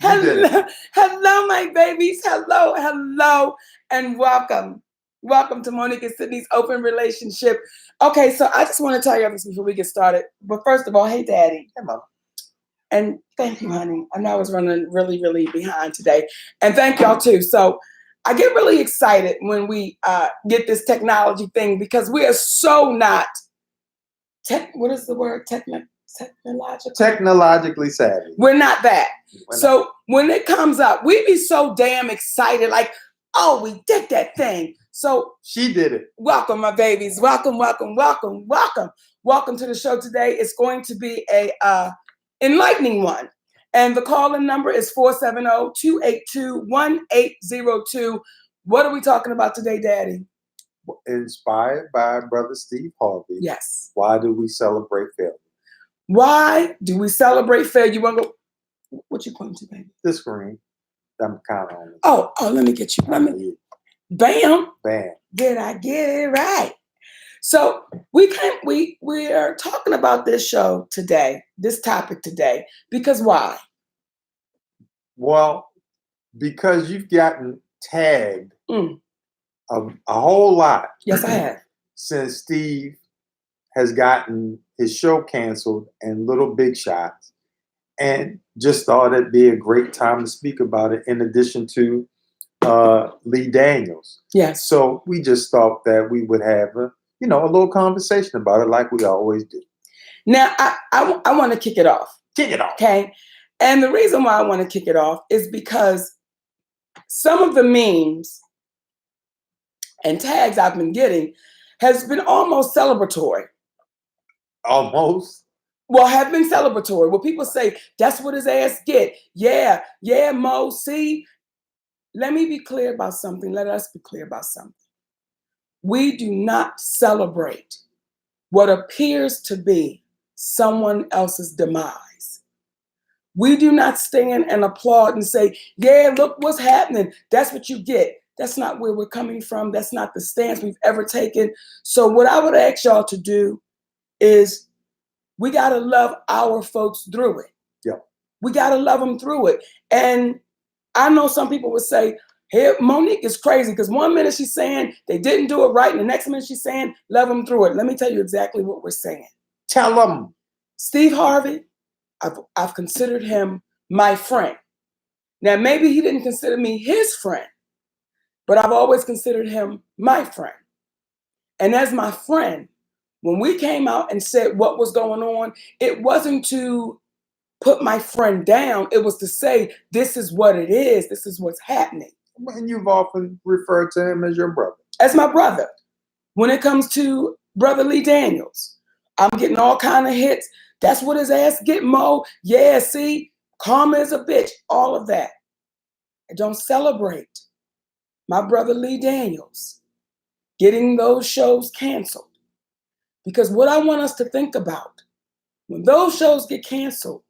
Hello, my babies. Hello, and welcome. Welcome to Monique and Sydney's Open Relationship. Okay, so I just want to tell you this before we get started. But first of all, hey, Daddy. Hey, Mom. And thank you, honey. I know I was running really behind today. And thank y'all, too. So I get really excited when we get this technology thing because we are so not, what is the word? Technologically savvy. We're not that. So when it comes up, we be so damn excited, like, oh, we did that thing. So she did it. Welcome, my babies. Welcome to the show today. It's going to be a enlightening one. And the call-in number is 470-282-1802. What are we talking about today, Daddy? Inspired by Brother Steve Harvey. Yes. Why do we celebrate failure? Why do we celebrate failure? You want to go? What you pointing to, baby? The screen. I'm kind of on it. Oh, let me get you. Bam. Bam. Did I get it right? So we are talking about this show today, this topic today, because why? Well, because you've gotten tagged a whole lot. Yes, I have. Since Steve has gotten his show canceled and Little Big Shots, and just thought it'd be a great time to speak about it in addition to Lee Daniels. Yes. So we just thought that we would have a little conversation about it like we always do. Now, I want to kick it off. Kick it off. Okay. And the reason why I want to kick it off is because some of the memes and tags I've been getting has been almost celebratory. Almost? Well, have been celebratory. Well, people say, that's what his ass get. Yeah, Mo, see? Let me be clear about something. Let us be clear about something. We do not celebrate what appears to be someone else's demise. We do not stand and applaud and say, yeah, look what's happening. That's what you get. That's not where we're coming from. That's not the stance we've ever taken. So what I would ask y'all to do is we got to love our folks through it. Yeah. We got to love them through it. And I know some people would say, hey, Monique is crazy because one minute she's saying they didn't do it right, and the next minute she's saying love them through it. Let me tell you exactly what we're saying. Tell them. Steve Harvey, I've considered him my friend. Now, maybe he didn't consider me his friend, but I've always considered him my friend. And as my friend, when we came out and said what was going on, it wasn't to put my friend down. It was to say, this is what it is. This is what's happening. And you've often referred to him as your brother. As my brother. When it comes to Brother Lee Daniels, I'm getting all kind of hits. That's what his ass get, Mo. Yeah, see, karma is a bitch. All of that. I don't celebrate my brother Lee Daniels getting those shows canceled. Because what I want us to think about, when those shows get canceled,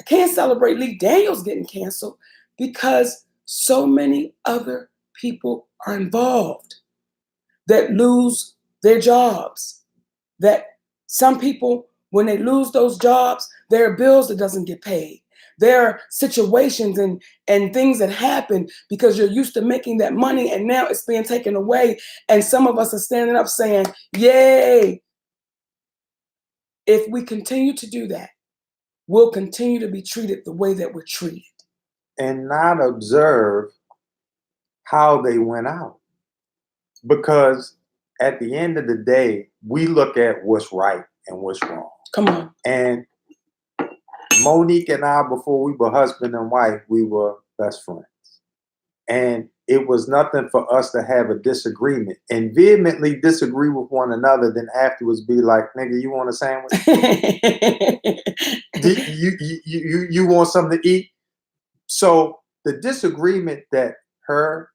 I can't celebrate Lee Daniels getting canceled because so many other people are involved that lose their jobs. That some people, when they lose those jobs, there are bills that doesn't get paid. There are situations and things that happen because you're used to making that money and now it's being taken away. And some of us are standing up saying, yay. If we continue to do that, we'll continue to be treated the way that we're treated. And not observe how they went out. Because at the end of the day, we look at what's right and what's wrong. Come on. And Monique and I, before we were husband and wife, we were best friends. And it was nothing for us to have a disagreement and vehemently disagree with one another, then afterwards be like, nigga, you want a sandwich? you want something to eat? So the disagreement that her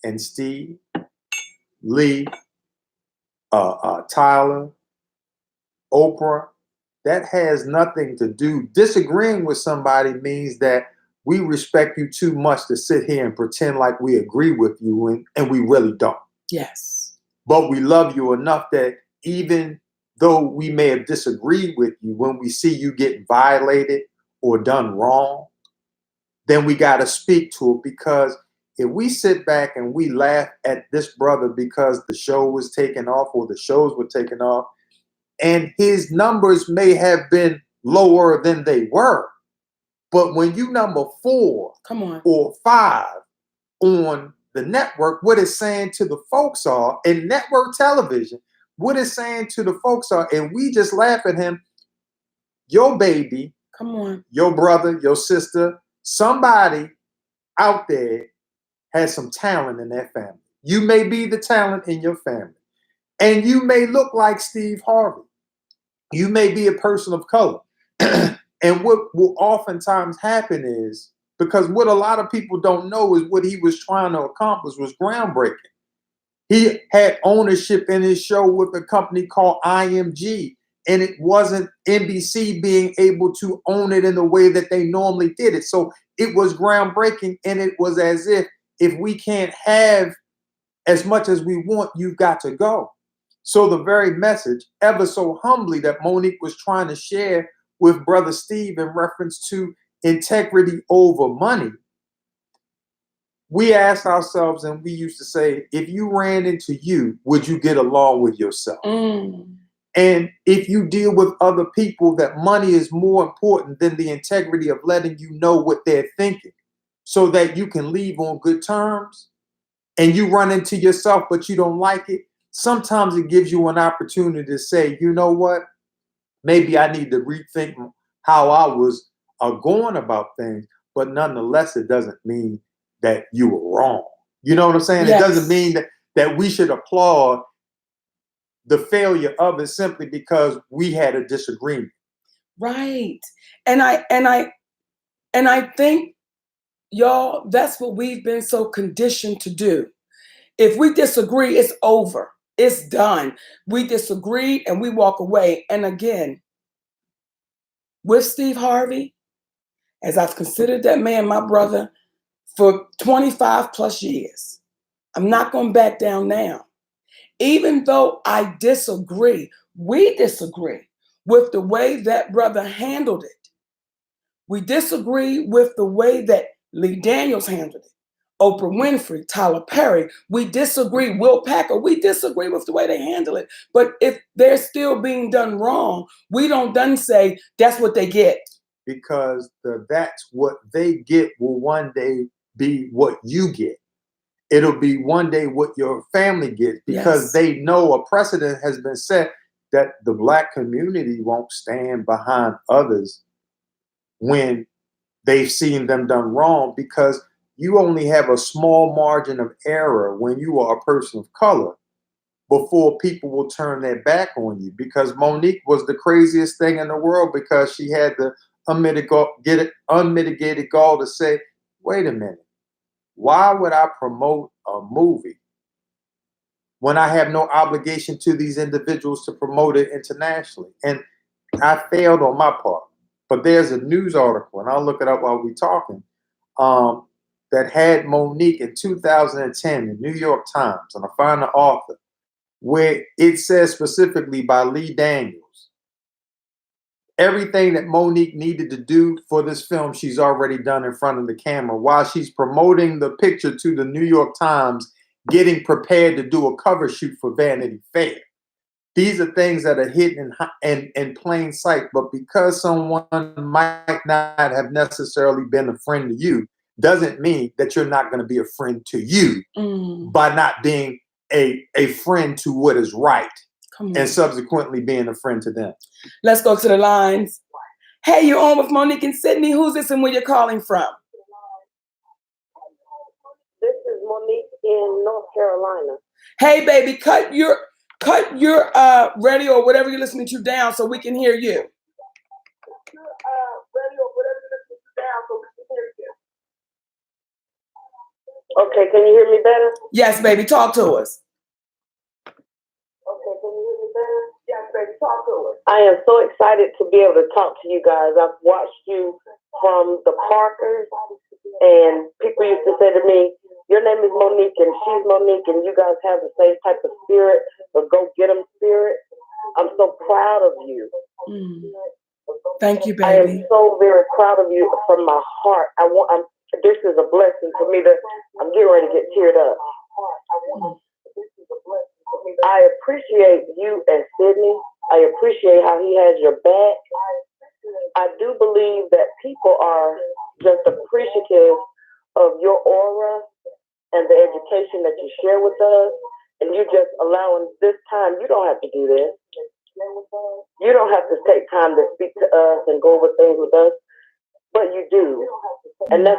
and Steve, Lee, Tyler, Oprah, that has nothing to do. Disagreeing with somebody means that we respect you too much to sit here and pretend like we agree with you, and we really don't. Yes. But we love you enough that even though we may have disagreed with you, when we see you get violated or done wrong, then we got to speak to it. Because if we sit back and we laugh at this brother because the show was taken off or the shows were taken off, and his numbers may have been lower than they were, but when you number 4 or 5 on the network, what it's saying to the folks are, in network television, what it's saying to the folks are, and we just laugh at him, your baby, your brother, your sister, somebody out there has some talent in their family. You may be the talent in your family, and you may look like Steve Harvey. You may be a person of color. And what will oftentimes happen is, because what a lot of people don't know is what he was trying to accomplish was groundbreaking. He had ownership in his show with a company called IMG, and it wasn't NBC being able to own it in the way that they normally did it. So it was groundbreaking, and it was as if we can't have as much as we want, you've got to go. So the very message, ever so humbly, that Monique was trying to share with Brother Steve in reference to integrity over money, we asked ourselves, and we used to say, if you ran into you, would you get along with yourself? And if you deal with other people, that money is more important than the integrity of letting you know what they're thinking so that you can leave on good terms, and you run into yourself but you don't like it, sometimes it gives you an opportunity to say, you know what, maybe I need to rethink how I was going about things, but nonetheless, it doesn't mean that you were wrong. You know what I'm saying? Yes. It doesn't mean that we should applaud the failure of it simply because we had a disagreement. Right. And I think, y'all, that's what we've been so conditioned to do. If we disagree, it's over. It's done. We disagree and we walk away. And again, with Steve Harvey, as I've considered that man my brother for 25 plus years, I'm not going to back down now. Even though I disagree, we disagree with the way that brother handled it. We disagree with the way that Lee Daniels handled it. Oprah Winfrey, Tyler Perry, we disagree. Will Packer, we disagree with the way they handle it. But if they're still being done wrong, we don't then say that's what they get. Because that's what they get will one day be what you get. It'll be one day what your family gets, because they know a precedent has been set that the Black community won't stand behind others when they've seen them done wrong, because you only have a small margin of error when you are a person of color before people will turn their back on you. Because Monique was the craziest thing in the world, because she had the unmitigated gall to say, wait a minute, why would I promote a movie when I have no obligation to these individuals to promote it internationally? And I failed on my part. But there's a news article, and I'll look it up while we're talking, that had Monique in 2010 in New York Times, and I find the author, where it says specifically by Lee Daniels, everything that Monique needed to do for this film, she's already done in front of the camera while she's promoting the picture to the New York Times, getting prepared to do a cover shoot for Vanity Fair. These are things that are hidden in plain sight, but because someone might not have necessarily been a friend to you, doesn't mean that you're not going to be a friend to you by not being a friend to what is right and subsequently being a friend to them. Let's go to the lines. Hey, you're on with Monique and Sydney. Who's this and where you're calling from? This is Monique in North Carolina. Hey, baby, cut your radio or whatever you're listening to down so we can hear you. Okay, can you hear me better? Yes, baby, talk to us. Okay, can you hear me better? Yes, baby, talk to us. I am so excited to be able to talk to you guys. I've watched you from the Parkers, and people used to say to me, your name is Monique and she's Monique, and you guys have the same type of spirit, the go-get-em spirit. I'm so proud of you. Thank you, I am baby. so very proud of you from my heart. This is a blessing for me I'm getting ready to get teared up. I appreciate you and Sydney. I appreciate how he has your back. I do believe that people are just appreciative of your aura and the education that you share with us. And you just allowing this time. You don't have to do this. You don't have to take time to speak to us and go over things with us, but you do. And that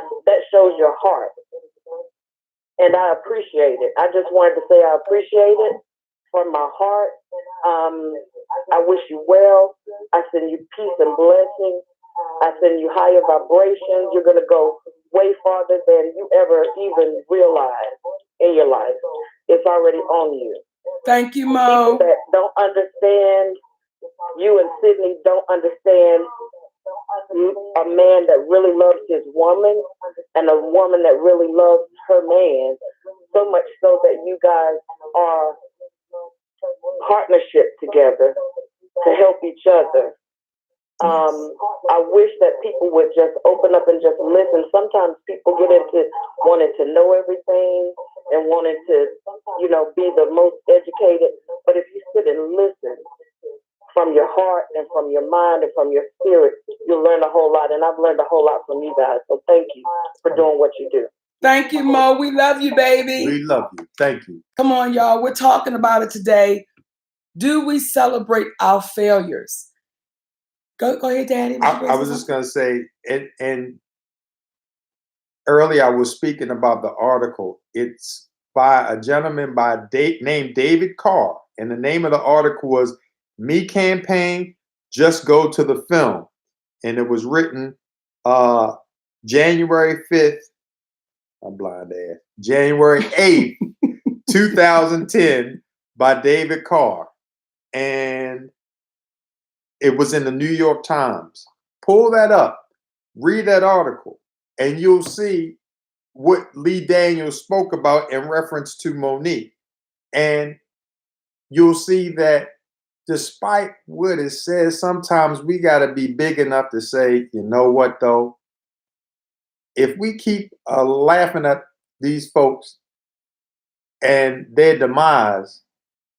shows your heart. And I appreciate it. I just wanted to say I appreciate it from my heart. I wish you well. I send you peace and blessings. I send you higher vibrations. You're going to go way farther than you ever even realized in your life. It's already on you. Thank you, Mo. People that don't understand, you and Sydney don't understand a man that really loves his woman and a woman that really loves her man, so much so that you guys are partnership together to help each other. I wish that people would just open up and just listen. Sometimes people get into wanting to know everything and wanting to, be the most educated. But if you sit and listen from your heart and from your mind and from your spirit, you'll learn a whole lot. And I've learned a whole lot from you guys. So thank you for doing what you do. Thank you, Mo. We love you, baby. We love you. Thank you. Come on, y'all. We're talking about it today. Do we celebrate our failures? Go ahead, Daddy. I was just going to say, and earlier I was speaking about the article. It's by a gentleman named David Carr. And the name of the article was Me Campaign, Just Go to the Film. And it was written January 5th. I'm blind ass. January 8th, 2010 by David Carr. And it was in the New York Times. Pull that up, read that article, and you'll see what Lee Daniels spoke about in reference to Monique. And you'll see that despite what it says, sometimes we got to be big enough to say, you know what, though? If we keep laughing at these folks and their demise,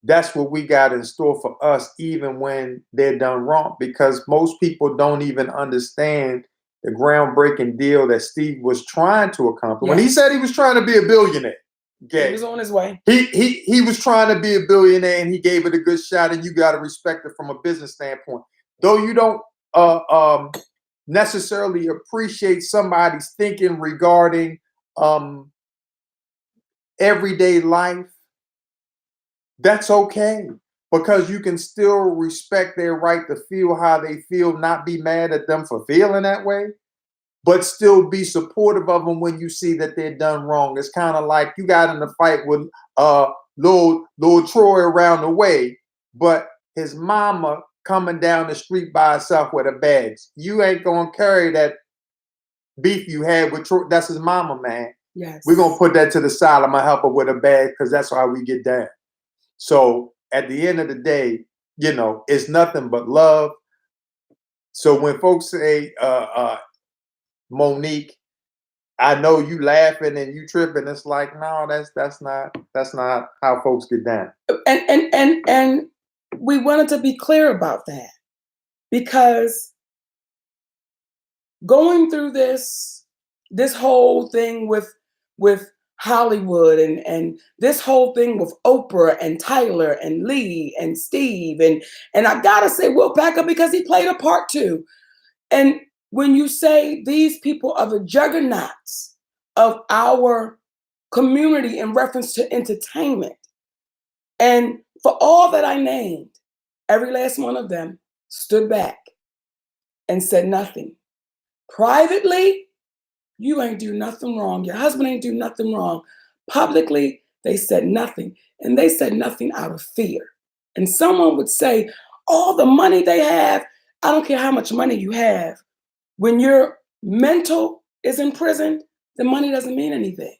that's what we got in store for us, even when they're done wrong, because most people don't even understand the groundbreaking deal that Steve was trying to accomplish. When he said he was trying to be a billionaire, he was on his way. He was trying to be a billionaire, and he gave it a good shot, and you got to respect it from a business standpoint. Though you don't necessarily appreciate somebody's thinking regarding everyday life, that's okay, because you can still respect their right to feel how they feel, not be mad at them for feeling that way, but still be supportive of them when you see that they're done wrong. It's kind of like you got in a fight with Lord Troy around the way, but his mama coming down the street by herself with her bags. You ain't gonna carry that beef you had with Troy. That's his mama, man. Yes. We're gonna put that to the side. I'm gonna help her with a bag because that's how we get down. So at the end of the day, it's nothing but love. So when folks say, Monique, I know you laughing and you tripping, it's like, no, that's not how folks get down. And we wanted to be clear about that, because going through this whole thing with Hollywood and this whole thing with Oprah and Tyler and Lee and Steve and I gotta say Will Packer, because he played a part too. And when you say these people are the juggernauts of our community in reference to entertainment, and for all that I named, every last one of them stood back and said nothing. Privately, you ain't do nothing wrong. Your husband ain't do nothing wrong. Publicly, they said nothing. And they said nothing out of fear. And someone would say, all the money they have, I don't care how much money you have. When your mental is imprisoned, the money doesn't mean anything.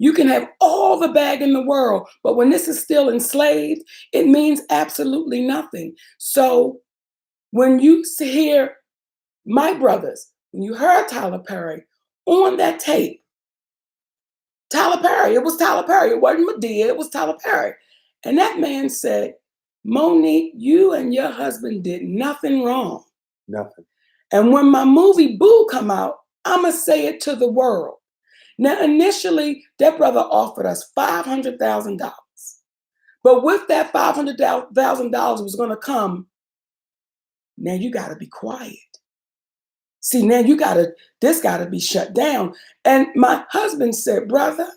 You can have all the bag in the world, but when this is still enslaved, it means absolutely nothing. So When you hear my brothers, when you heard Tyler Perry on that tape, Tyler Perry, it was Tyler Perry. It wasn't Medea, it was Tyler Perry. And that man said, Monique, you and your husband did nothing wrong. Nothing. And when my movie Boo come out, I'ma say it to the world. Now, initially, that brother offered us $500,000. But with that $500,000 was gonna come, now you gotta be quiet. See, now this gotta be shut down. And my husband said, brother,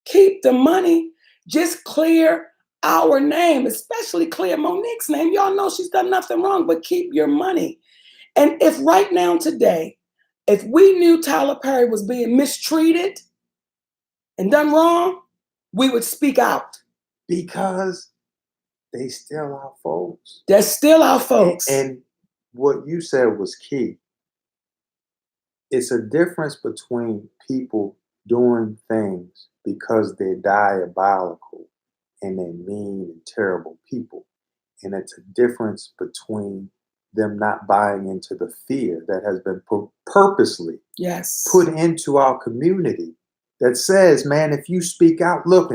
keep the money, just clear our name, especially clear Monique's name. Y'all know she's done nothing wrong, but keep your money. And if right now today, if we knew Tyler Perry was being mistreated and done wrong, we would speak out. Because they still our folks. They're still our folks. And what you said was key. It's a difference between people doing things because they're diabolical and they're mean and terrible people. And it's a difference between them not buying into the fear that has been purposely put into our community that says, man, if you speak out, look,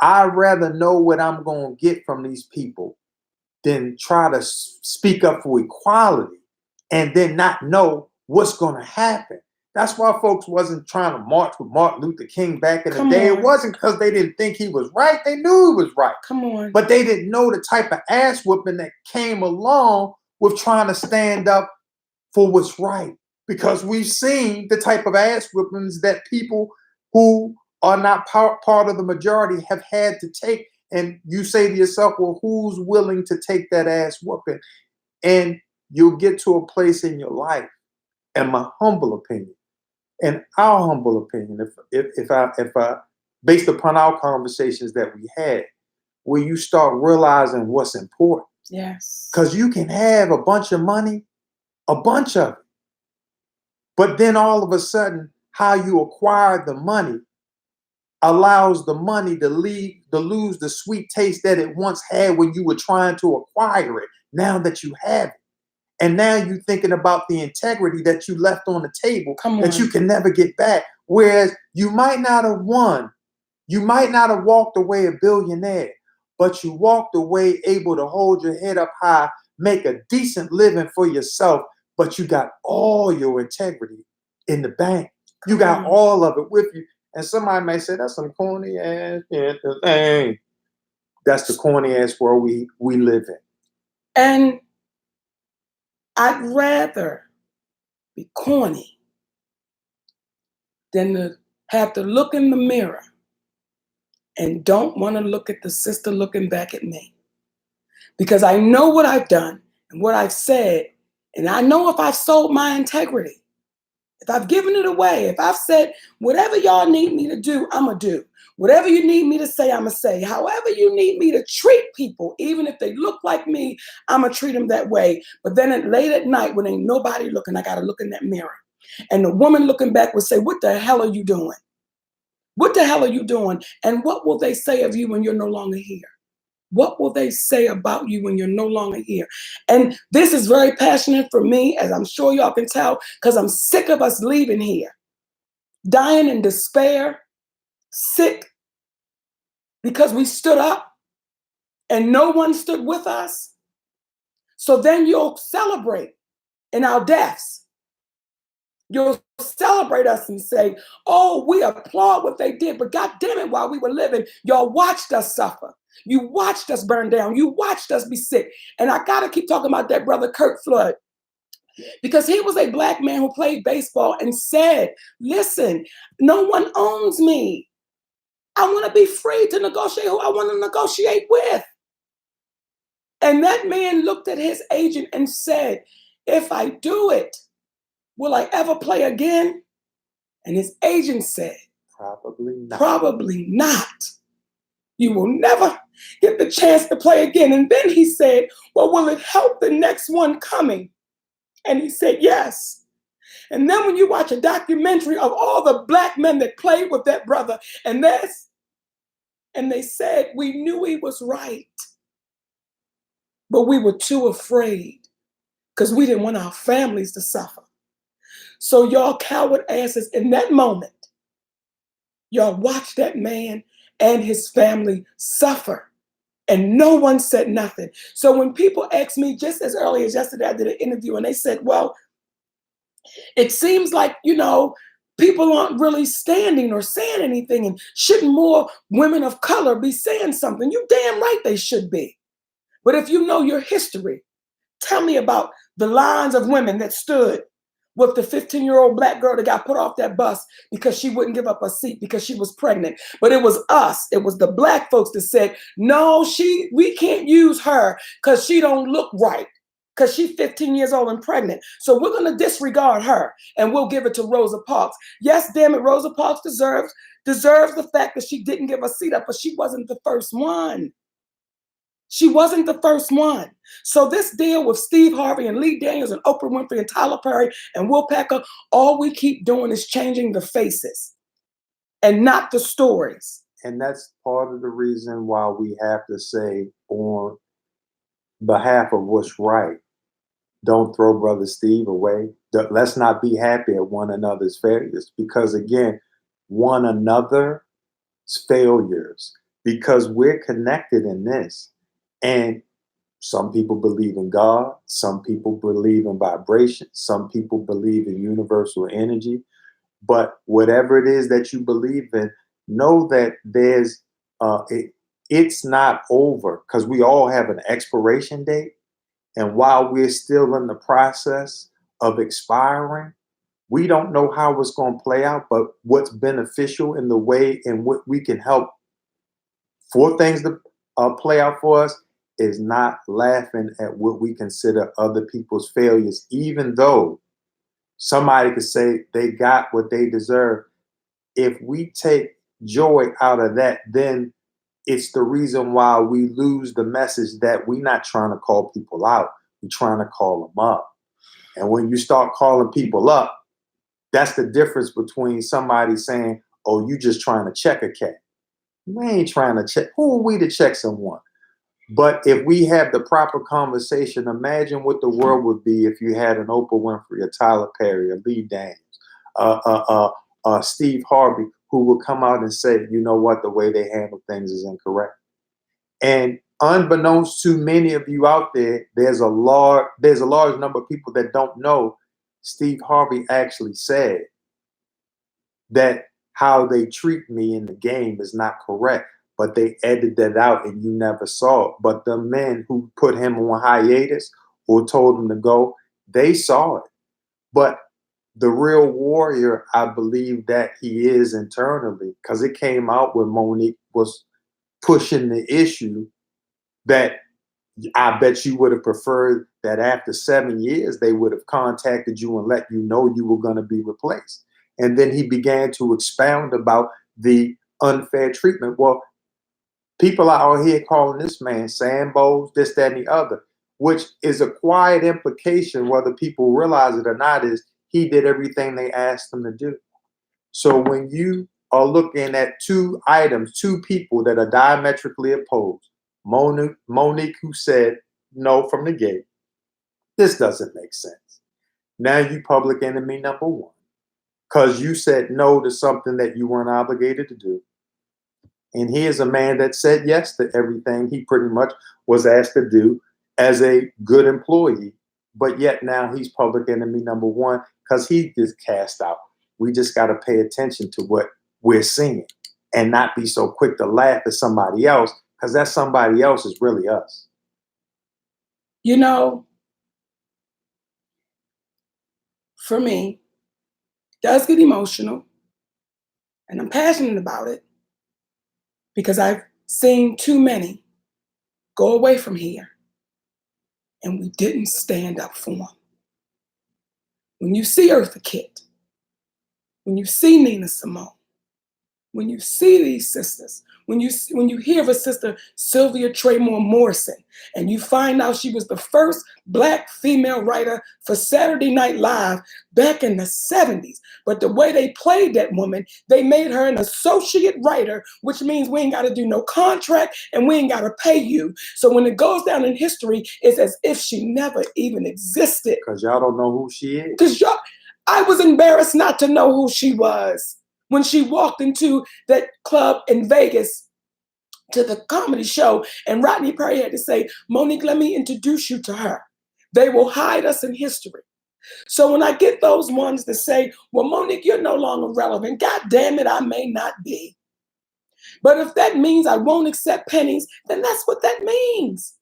I'd rather know what I'm going to get from these people than try to speak up for equality and then not know what's going to happen. That's why folks wasn't trying to march with Martin Luther King back in the day. It wasn't because they didn't think he was right. They knew he was right. Come on. But they didn't know the type of ass whooping that came along with trying to stand up for what's right. Because we've seen the type of ass whoopings that people who are not part of the majority have had to take. And you say to yourself, well, who's willing to take that ass whooping? And you'll get to a place in your life, in my humble opinion, and our humble opinion, if I based upon our conversations that we had, where you start realizing what's important. Yes. Because you can have a bunch of money, a bunch of it. But then all of a sudden, how you acquire the money allows the money to lose the sweet taste that it once had when you were trying to acquire it, now that you have it. And now you're thinking about the integrity that you left on the table that you can never get back. Whereas you might not have won. You might not have walked away a billionaire, but you walked away able to hold your head up high, make a decent living for yourself, but you got all your integrity in the bank. You got all of it with you. And somebody may say, that's some corny ass thing. That's the corny ass world we live in. And I'd rather be corny than to have to look in the mirror and don't want to look at the sister looking back at me. Because I know what I've done and what I've said, and I know if I've sold my integrity, if I've given it away, if I've said, whatever y'all need me to do, I'm going to do. Whatever you need me to say, I'm going to say. However you need me to treat people, even if they look like me, I'm going to treat them that way. But then late at night, when ain't nobody looking, I got to look in that mirror. And the woman looking back will say, what the hell are you doing? What the hell are you doing? And what will they say of you when you're no longer here? What will they say about you when you're no longer here? And this is very passionate for me, as I'm sure y'all can tell, because I'm sick of us leaving here, dying in despair, sick because we stood up and no one stood with us. So then you'll celebrate in our deaths. You'll celebrate us and say, oh, we applaud what they did, but God damn it, while we were living, y'all watched us suffer. You watched us burn down. You watched us be sick. And I got to keep talking about that brother Kurt Flood, because he was a Black man who played baseball and said, listen, no one owns me. I want to be free to negotiate who I want to negotiate with. And that man looked at his agent and said, if I do it, will I ever play again? And his agent said, probably not. Probably not. You will never get the chance to play again. And then he said, well, will it help the next one coming? And he said, yes. And then when you watch a documentary of all the Black men that played with that brother, and they said, we knew he was right, but we were too afraid because we didn't want our families to suffer. So y'all coward asses, in that moment, y'all watched that man and his family suffer. And no one said nothing. So when people ask me, just as early as yesterday, I did an interview and they said, well, it seems like, people aren't really standing or saying anything. And shouldn't more women of color be saying something? You damn right they should be. But if you know your history, tell me about the lines of women that stood with the 15-year-old black girl that got put off that bus because she wouldn't give up a seat because she was pregnant. But it was us, it was the black folks that said, no, we can't use her because she don't look right, because she's 15 years old and pregnant. So we're going to disregard her and we'll give it to Rosa Parks. Yes, damn it, Rosa Parks deserves the fact that she didn't give a seat up, but she wasn't the first one. She wasn't the first one. So this deal with Steve Harvey and Lee Daniels and Oprah Winfrey and Tyler Perry and Will Packer, all we keep doing is changing the faces and not the stories. And that's part of the reason why we have to say, on behalf of what's right, don't throw Brother Steve away. Let's not be happy at one another's failures, because again, one another's failures, because we're connected in this. And some people believe in God, some people believe in vibration, some people believe in universal energy. But whatever it is that you believe in, know that it's not over, because we all have an expiration date. And while we're still in the process of expiring, we don't know how it's going to play out. But what's beneficial in the way in what we can help for things to play out for us is not laughing at what we consider other people's failures, even though somebody could say they got what they deserve. If we take joy out of that, then it's the reason why we lose the message that we're not trying to call people out. We're trying to call them up. And when you start calling people up, that's the difference between somebody saying, oh, you just trying to check a cat. We ain't trying to check. Who are we to check someone? But if we have the proper conversation, imagine what the world would be if you had an Oprah Winfrey, a Tyler Perry, a Lee Daniels, Steve Harvey, who would come out and say, you know what, the way they handle things is incorrect. And unbeknownst to many of you out there, there's a large number of people that don't know Steve Harvey actually said that how they treat me in the game is not correct. But they edited that out and you never saw it. But the men who put him on hiatus or told him to go, they saw it. But the real warrior, I believe that he is internally, because it came out when Monique was pushing the issue that I bet you would have preferred that after 7 years, they would have contacted you and let you know you were going to be replaced. And then he began to expound about the unfair treatment. Well, people are out here calling this man Sambos, this, that, and the other, which is a quiet implication, whether people realize it or not, is he did everything they asked him to do. So when you are looking at two people that are diametrically opposed, Monique, who said no from the gate, this doesn't make sense. Now you public enemy number one, because you said no to something that you weren't obligated to do. And he is a man that said yes to everything he pretty much was asked to do as a good employee. But yet now he's public enemy number one because he is cast out. We just got to pay attention to what we're seeing and not be so quick to laugh at somebody else, because that somebody else is really us. You know, for me, it does get emotional, and I'm passionate about it, because I've seen too many go away from here and we didn't stand up for them. When you see Eartha Kitt, when you see Nina Simone, when you see these sisters, when you hear of a sister, Sylvia Traymore Morrison, and you find out she was the first Black female writer for Saturday Night Live back in the 70s. But the way they played that woman, they made her an associate writer, which means we ain't got to do no contract and we ain't got to pay you. So when it goes down in history, it's as if she never even existed. Because y'all don't know who she is. Because I was embarrassed not to know who she was when she walked into that club in Vegas to the comedy show, and Rodney Perry had to say, Monique, let me introduce you to her. They will hide us in history. So when I get those ones that say, well, Monique, you're no longer relevant, God damn it, I may not be. But if that means I won't accept pennies, then that's what that means.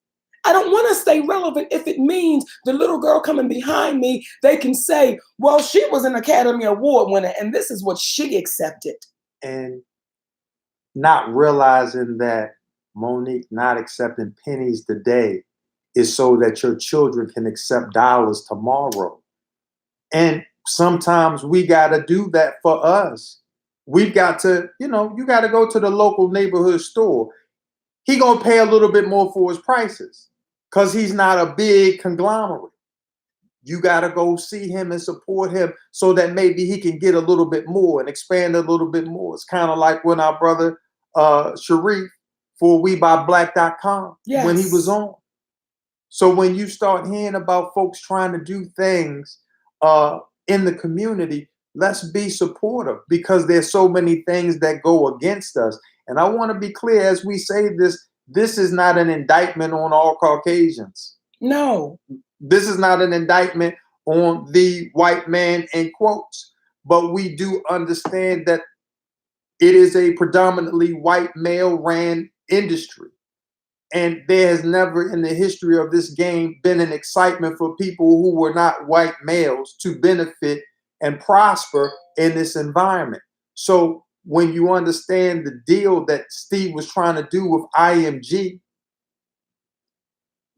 I don't want to stay relevant if it means the little girl coming behind me, they can say, well, she was an Academy Award winner, and this is what she accepted. And not realizing that, Monique, not accepting pennies today is so that your children can accept dollars tomorrow. And sometimes we got to do that for us. We've got to, you got to go to the local neighborhood store. He going to pay a little bit more for his prices because he's not a big conglomerate. You got to go see him and support him so that maybe he can get a little bit more and expand a little bit more. It's kind of like when our brother Sharif for WeBuyBlack.com, yes, when he was on. So when you start hearing about folks trying to do things in the community, let's be supportive because there's so many things that go against us. And I want to be clear as we say this, this is not an indictment on all Caucasians. No. This is not an indictment on the white man in quotes, but we do understand that it is a predominantly white male ran industry. And there has never in the history of this game been an excitement for people who were not white males to benefit and prosper in this environment. So when you understand the deal that Steve was trying to do with IMG,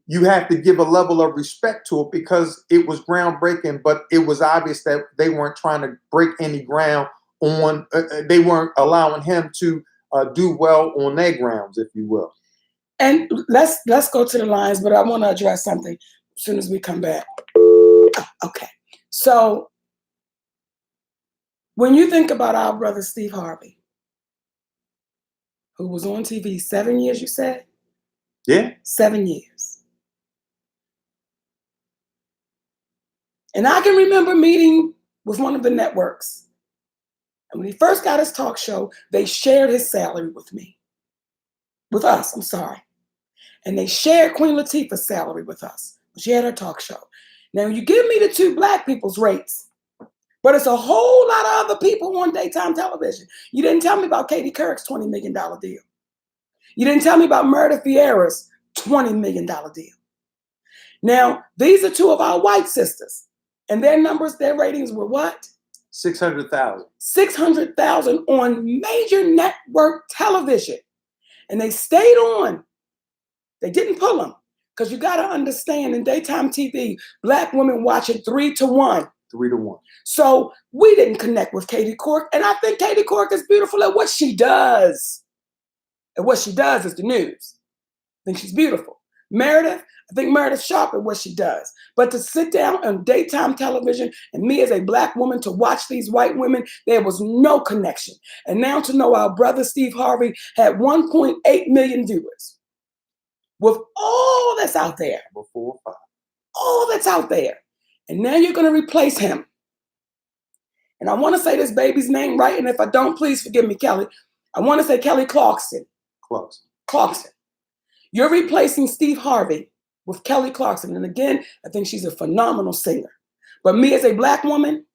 you have to give a level of respect to it because it was groundbreaking, but it was obvious that they weren't trying to break any ground on, they weren't allowing him to do well on their grounds, if you will. And let's go to the lines, but I want to address something as soon as we come back. Okay. So when you think about our brother Steve Harvey, who was on TV 7 years, you said? Yeah. 7 years. And I can remember meeting with one of the networks. And when he first got his talk show, they shared his salary with me. With us, I'm sorry. And they shared Queen Latifah's salary with us. She had her talk show. Now, you give me the two Black people's rates, but it's a whole lot of other people on daytime television. You didn't tell me about Katie Couric's $20 million deal. You didn't tell me about Meredith Vieira's $20 million deal. Now, these are two of our white sisters. And their numbers, their ratings were what? 600,000. 600,000 on major network television. And they stayed on. They didn't pull them. Because you got to understand, in daytime TV, Black women watch it 3 to 1. 3 to 1. So we didn't connect with Katie Couric. And I think Katie Couric is beautiful at what she does. And what she does is the news. I think she's beautiful. Meredith, I think Meredith's sharp at what she does. But to sit down on daytime television and me as a Black woman to watch these white women, there was no connection. And now to know our brother Steve Harvey had 1.8 million viewers. With all that's out there. Before 5. All that's out there. And now you're going to replace him. And I want to say this baby's name right. And if I don't, please forgive me, Kelly. I want to say Kelly Clarkson. Clarkson. You're replacing Steve Harvey with Kelly Clarkson. And again, I think she's a phenomenal singer. But me as a Black woman,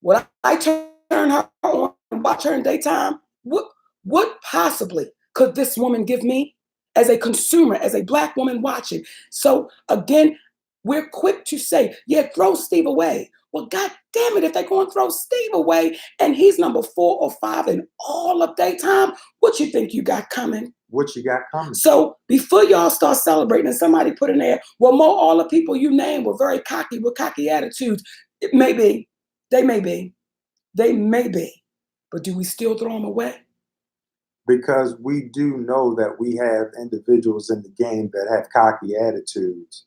when I turn her on and watch her in daytime, what possibly could this woman give me as a consumer, as a Black woman watching? So again, we're quick to say, yeah, throw Steve away. Well, God damn it, if they're going to throw Steve away and he's number 4 or 5 in all of daytime, what you think you got coming? What you got coming? So before y'all start celebrating and somebody put in there, well, Mo, all the people you named were very cocky with cocky attitudes. It may be. They may be. They may be. But do we still throw them away? because we do know that we have individuals in the game that have cocky attitudes,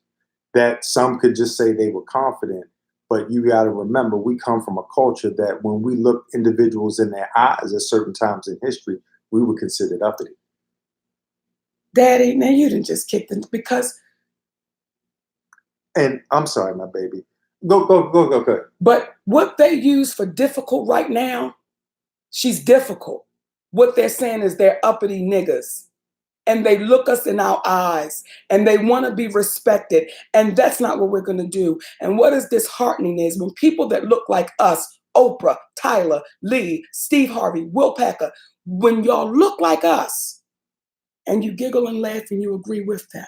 that some could just say they were confident. But you got to remember, we come from a culture that when we look individuals in their eyes at certain times in history, we were considered uppity. Daddy, now you didn't just kick them because. And I'm sorry, my baby. Go. But what they use for difficult right now, she's difficult. What they're saying is they're uppity niggas. And they look us in our eyes and they want to be respected. And that's not what we're going to do. And what is disheartening is when people that look like us, Oprah, Tyler, Lee, Steve Harvey, Will Packer, when y'all look like us and you giggle and laugh and you agree with them.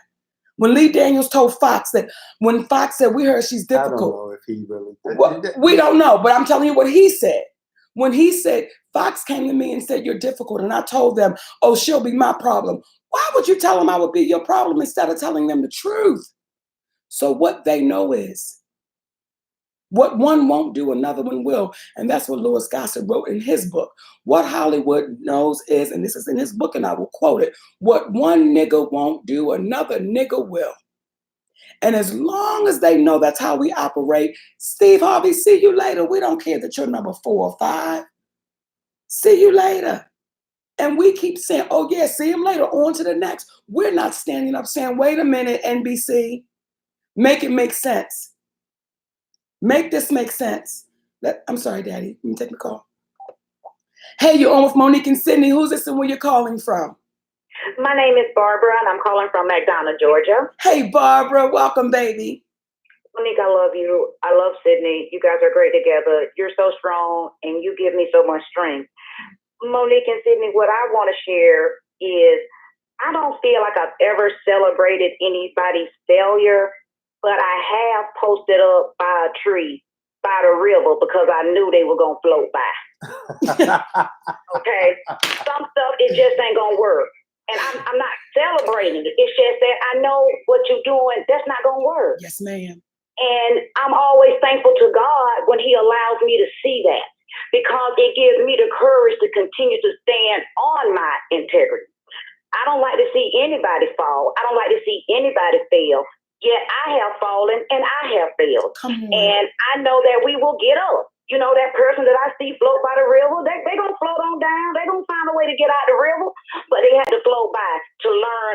When Lee Daniels told Fox that, when Fox said, we heard she's difficult. I don't know if he really did. Well, we don't know, but I'm telling you what he said. When he said, Fox came to me and said, you're difficult. And I told them, oh, she'll be my problem. Why would you tell them I would be your problem instead of telling them the truth? So what they know is what one won't do, another one will. And that's what Louis Gossett wrote in his book. What Hollywood knows is, and this is in his book and I will quote it, what one nigga won't do, another nigga will. And as long as they know that's how we operate, Steve Harvey, see you later. We don't care that you're number 4 or 5. See you later. And we keep saying, oh yeah, see him later, on to the next. We're not standing up saying, wait a minute, NBC, make it make sense. Make this make sense. I'm sorry, Daddy, let me take the call. Hey, you're on with Monique and Sydney. Who's this and where you're calling from? My name is Barbara, and I'm calling from McDonough, Georgia. Hey, Barbara, welcome, baby. Monique, I love you. I love Sydney. You guys are great together. You're so strong, and you give me so much strength. Monique and Sydney, what I want to share is I don't feel like I've ever celebrated anybody's failure, but I have posted up by a tree, by the river, because I knew they were going to float by. Okay? Some stuff, it just ain't going to work. And I'm not celebrating it. It's just that I know what you're doing, that's not going to work. Yes, ma'am. And I'm always thankful to God when he allows me to see that, because it gives me the courage to continue to stand on my integrity. I don't like to see anybody fall. I don't like to see anybody fail. Yet I have fallen and I have failed. And I know that we will get up. You know, that person that I see float by the river, they're going to float on down. They're going to find a way to get out the river, but they have to float by to learn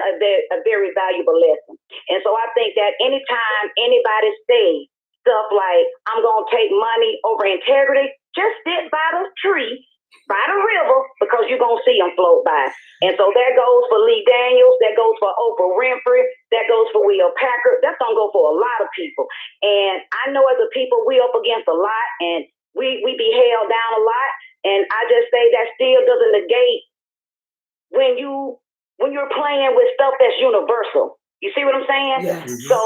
a very valuable lesson. And so I think that anytime anybody says stuff like, I'm going to take money over integrity, just sit by the tree, by the river, because you're going to see them float by. And so that goes for Lee Daniels, that goes for Oprah Winfrey, that goes for Will Packer, that's going to go for a lot of people. And I know as a people, we up against a lot, and we be held down a lot. And I just say that still doesn't negate when you're playing with stuff that's universal. You see what I'm saying? Yes. So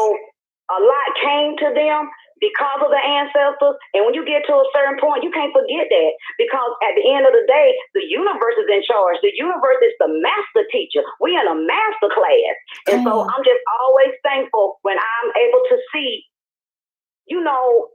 a lot came to them because of the ancestors. And when you get to a certain point, you can't forget that, because at the end of the day, the universe is in charge. The universe is the master teacher. We in a master class. And so I'm just always thankful when I'm able to see, you know,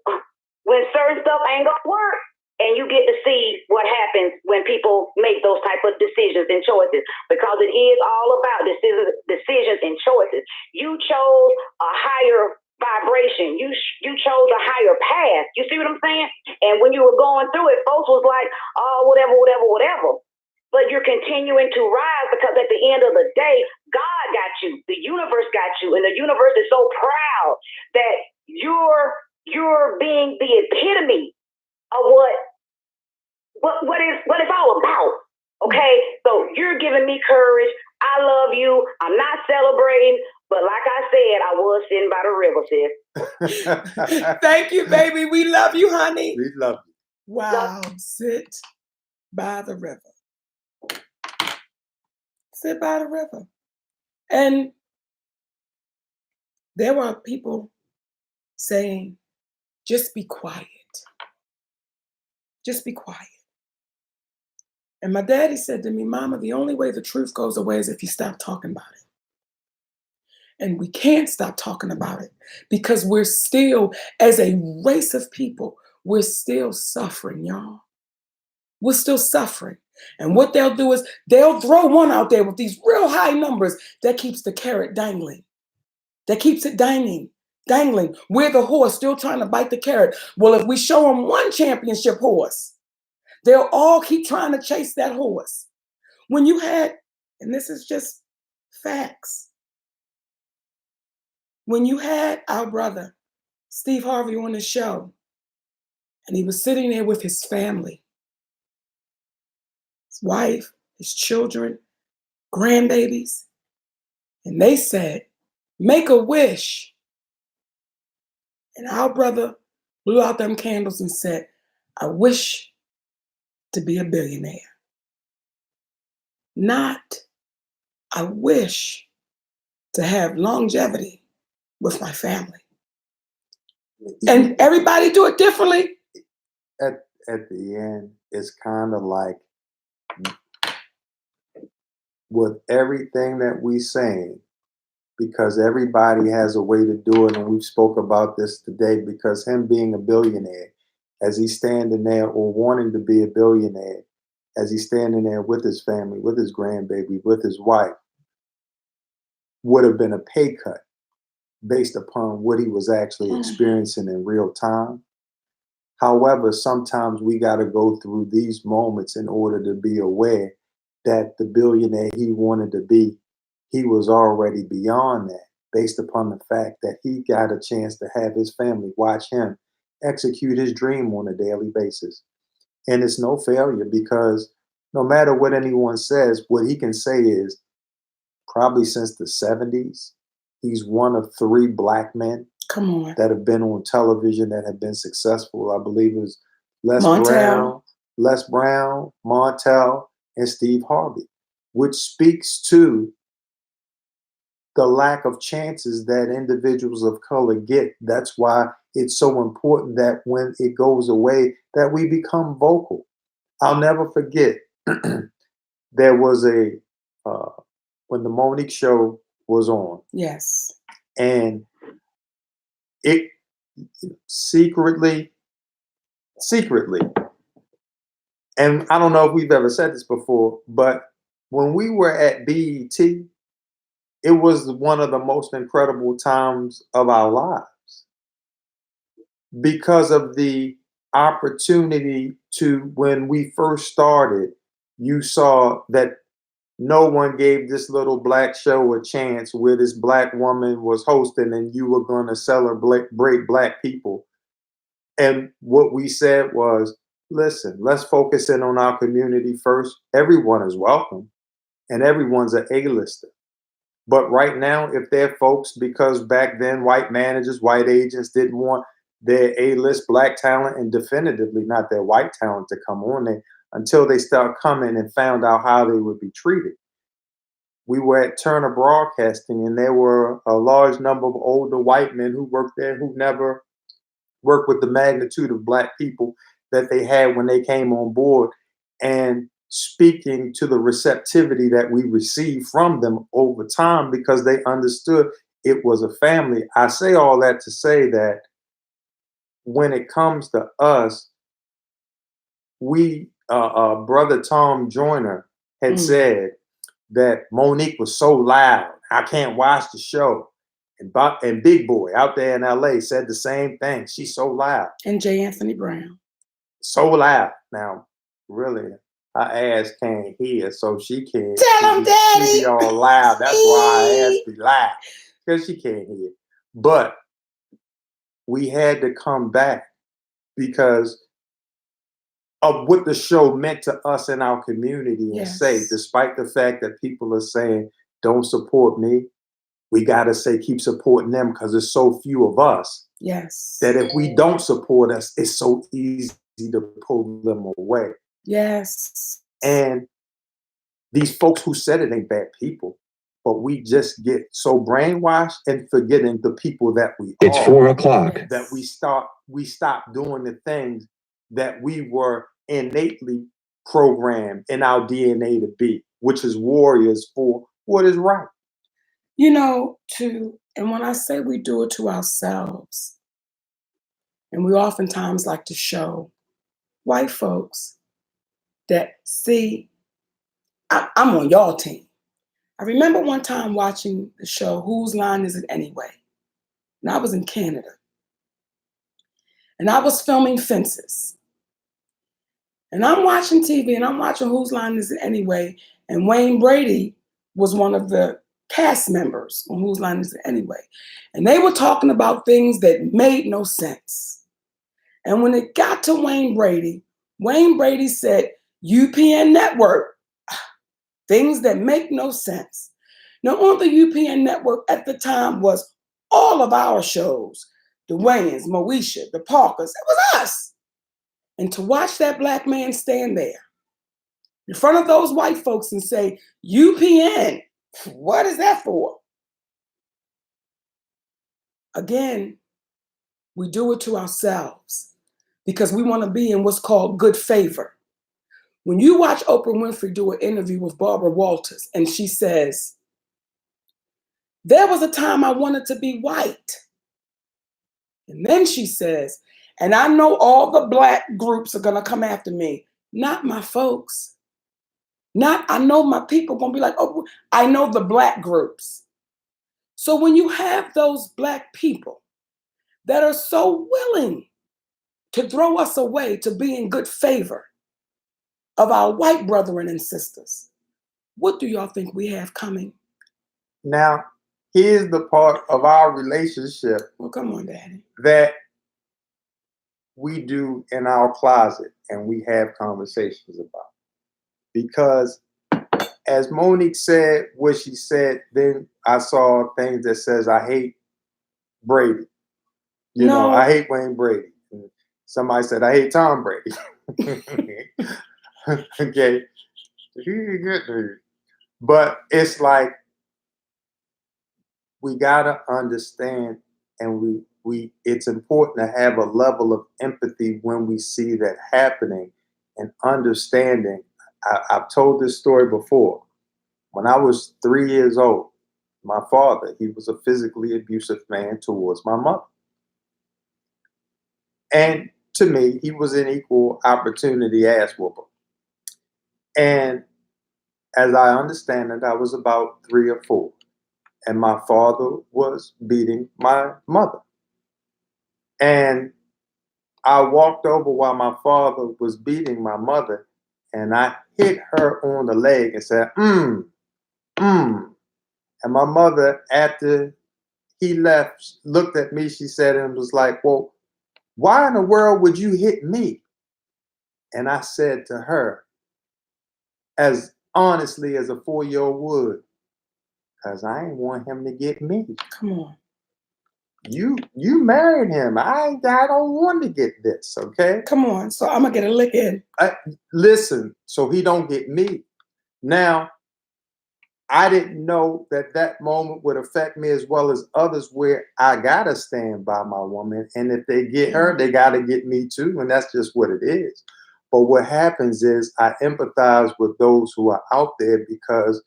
when certain stuff ain't gonna work, and you get to see what happens when people make those type of decisions and choices, because it is all about decisions and choices. You chose a higher vibration. You chose a higher path. You see what I'm saying? And when you were going through it, folks was like, oh, whatever. But you're continuing to rise, because at the end of the day, God got you. The universe got you. And the universe is so proud that you're being the epitome of what it's all about. Okay? So you're giving me courage. I love you. I'm not celebrating, but like I said, I was sitting by the river, sis. Thank you, baby. We love you, honey. We love you. Wow. Sit by the river. Sit by the river. And there were people saying, just be quiet. Just be quiet. And my daddy said to me, Mama, the only way the truth goes away is if you stop talking about it. And we can't stop talking about it, because we're still, as a race of people, we're still suffering, y'all. we're still suffering. And what they'll do is they'll throw one out there with these real high numbers that keeps the carrot dangling. That keeps it dangling. We're the horse still trying to bite the carrot. Well, if we show them one championship horse, they'll all keep trying to chase that horse. When you had, and this is just facts, when you had our brother, Steve Harvey, on the show, and he was sitting there with his family, his wife, his children, grandbabies, and they said, make a wish. And our brother blew out them candles and said, I wish to be a billionaire. Not, I wish to have longevity with my family. And everybody do it differently. At the end, it's kind of like with everything that we saying, because everybody has a way to do it, and we spoke about this today, because him being a billionaire, as he's standing there, or wanting to be a billionaire, as he's standing there with his family, with his grandbaby, with his wife, would have been a pay cut based upon what he was actually experiencing in real time. However, sometimes we got to go through these moments in order to be aware that the billionaire he wanted to be, he was already beyond that, based upon the fact that he got a chance to have his family watch him execute his dream on a daily basis. And it's no failure, because no matter what anyone says, what he can say is, probably since the 70s, he's one of 3 black men that have been on television that have been successful. I believe it was Les Brown, Montel, and Steve Harvey, which speaks to the lack of chances that individuals of color get. That's why it's so important that when it goes away, that we become vocal. I'll never forget, there was when the Monique show was on. Yes. And it secretly, and I don't know if we've ever said this before, but when we were at BET, it was one of the most incredible times of our lives, because of the opportunity to, when we first started, you saw that no one gave this little black show a chance, where this black woman was hosting and you were going to celebrate black people. And what we said was, listen, let's focus in on our community first. Everyone is welcome and everyone's an A-lister. But right now, if they're folks, because back then white managers, white agents didn't want their A-list black talent, and definitively not their white talent, to come on there until they start coming and found out how they would be treated. We were at Turner Broadcasting, and there were a large number of older white men who worked there who never worked with the magnitude of black people that they had when they came on board, and speaking to the receptivity that we received from them over time, because they understood it was a family. I say all that to say that when it comes to us, we, Brother Tom Joyner had said that Monique was so loud, I can't watch the show. And Big Boy out there in LA said the same thing. She's so loud. And J. Anthony Brown. So loud. Now, really, her ass can't hear, so she can't. Tell him, Daddy. She be all loud. That's why her ass be loud, because she can't hear. But we had to come back because of what the show meant to us in our community, and say, despite the fact that people are saying, don't support me, we got to say, keep supporting them, because there's so few of us. Yes. That if we don't support us, it's so easy to pull them away. Yes. And these folks who said it ain't bad people, but we just get so brainwashed and forgetting the people that we are. It's 4 o'clock. That we stop doing the things that we were innately programmed in our DNA to be, which is warriors for what is right. You know, and when I say we do it to ourselves, and we oftentimes like to show white folks that, see, I'm on y'all team. I remember one time watching the show, Whose Line Is It Anyway? And I was in Canada. And I was filming Fences. And I'm watching TV and I'm watching Whose Line Is It Anyway? And Wayne Brady was one of the cast members on Whose Line Is It Anyway? And they were talking about things that made no sense. And when it got to Wayne Brady said, UPN network, things that make no sense. Now, on the UPN network at the time was all of our shows, the Wayans, Moesha, the Parkers, it was us. And to watch that black man stand there in front of those white folks and say, UPN, what is that for? Again, we do it to ourselves because we want to be in what's called good favor. When you watch Oprah Winfrey do an interview with Barbara Walters and she says, there was a time I wanted to be white. And then she says, and I know all the black groups are going to come after me. Not my folks. I know my people going to be like, oh, I know the black groups. So when you have those black people that are so willing to throw us away to be in good favor of our white brethren and sisters, what do y'all think we have coming? Now, here's the part of our relationship. Well, come on, Daddy. That we do in our closet and we have conversations about. Because as Monique said what she said, then I saw things that says, I hate Brady. You know, I hate Wayne Brady. And somebody said, I hate Tom Brady. Okay. But it's like, we gotta understand, and it's important to have a level of empathy when we see that happening and understanding. I've told this story before. When I was 3 years old, my father, he was a physically abusive man towards my mother. And to me, he was an equal opportunity ass whooper. And as I understand it, I was about 3 or 4. And my father was beating my mother. And I walked over while my father was beating my mother, and I hit her on the leg and said, And my mother, after he left, looked at me, she said, and was like, well, why in the world would you hit me? And I said to her, as honestly as a 4-year-old would, because I ain't want him to get me. Come on. You married him. I don't want to get this, okay? Come on. So I'm going to get a lick in. Listen, so he don't get me. Now, I didn't know that moment would affect me as well as others, where I got to stand by my woman. And if they get her, they got to get me too. And that's just what it is. But what happens is I empathize with those who are out there, because